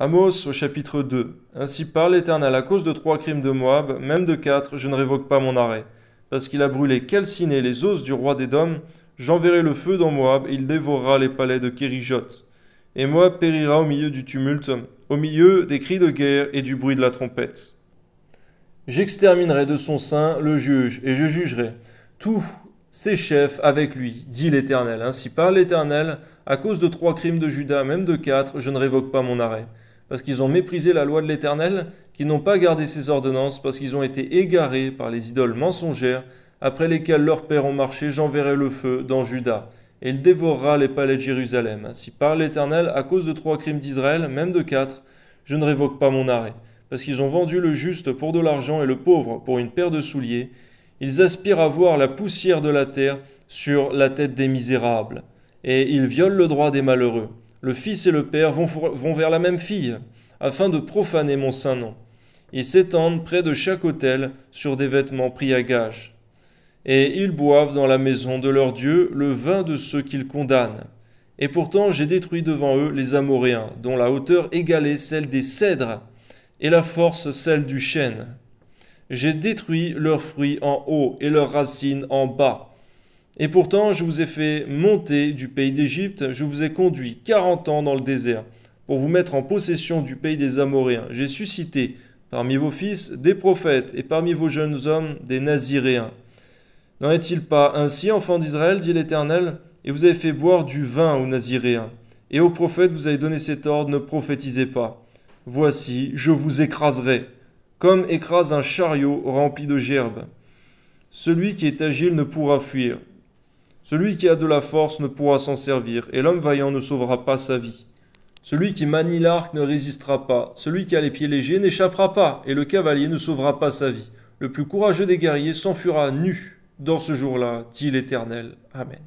Amos au chapitre 2. Ainsi parle l'Éternel, à cause de 3 crimes de Moab, même de 4, je ne révoque pas mon arrêt. Parce qu'il a brûlé, calciné les os du roi d'Édom, j'enverrai le feu dans Moab, et il dévorera les palais de Kérijot. Et Moab périra au milieu du tumulte, au milieu des cris de guerre et du bruit de la trompette. J'exterminerai de son sein le juge, et je jugerai tous ses chefs avec lui, dit l'Éternel. Ainsi parle l'Éternel, à cause de 3 crimes de Juda, même de 4, je ne révoque pas mon arrêt. Parce qu'ils ont méprisé la loi de l'Éternel, qu'ils n'ont pas gardé ses ordonnances, parce qu'ils ont été égarés par les idoles mensongères, après lesquelles leurs pères ont marché, j'enverrai le feu dans Juda, et il dévorera les palais de Jérusalem. Ainsi parle l'Éternel, à cause de 3 crimes d'Israël, même de 4, je ne révoque pas mon arrêt. Parce qu'ils ont vendu le juste pour de l'argent et le pauvre pour une paire de souliers, ils aspirent à voir la poussière de la terre sur la tête des misérables, et ils violent le droit des malheureux. Le fils et le père vont vers la même fille, afin de profaner mon saint nom. Ils s'étendent près de chaque autel sur des vêtements pris à gage. Et ils boivent dans la maison de leur Dieu le vin de ceux qu'ils condamnent. Et pourtant j'ai détruit devant eux les Amoréens, dont la hauteur égalait celle des cèdres, et la force celle du chêne. J'ai détruit leurs fruits en haut et leurs racines en bas. Et pourtant je vous ai fait monter du pays d'Égypte, je vous ai conduit 40 ans dans le désert, pour vous mettre en possession du pays des Amoréens. J'ai suscité parmi vos fils des prophètes, et parmi vos jeunes hommes des Naziréens. N'en est-il pas ainsi, enfants d'Israël, dit l'Éternel, et vous avez fait boire du vin aux Naziréens, et aux prophètes vous avez donné cet ordre, ne prophétisez pas. Voici, je vous écraserai, comme écrase un chariot rempli de gerbes. Celui qui est agile ne pourra fuir. Celui qui a de la force ne pourra s'en servir, et l'homme vaillant ne sauvera pas sa vie. Celui qui manie l'arc ne résistera pas, celui qui a les pieds légers n'échappera pas, et le cavalier ne sauvera pas sa vie. Le plus courageux des guerriers s'enfuira nu dans ce jour-là, dit l'Éternel. Amen.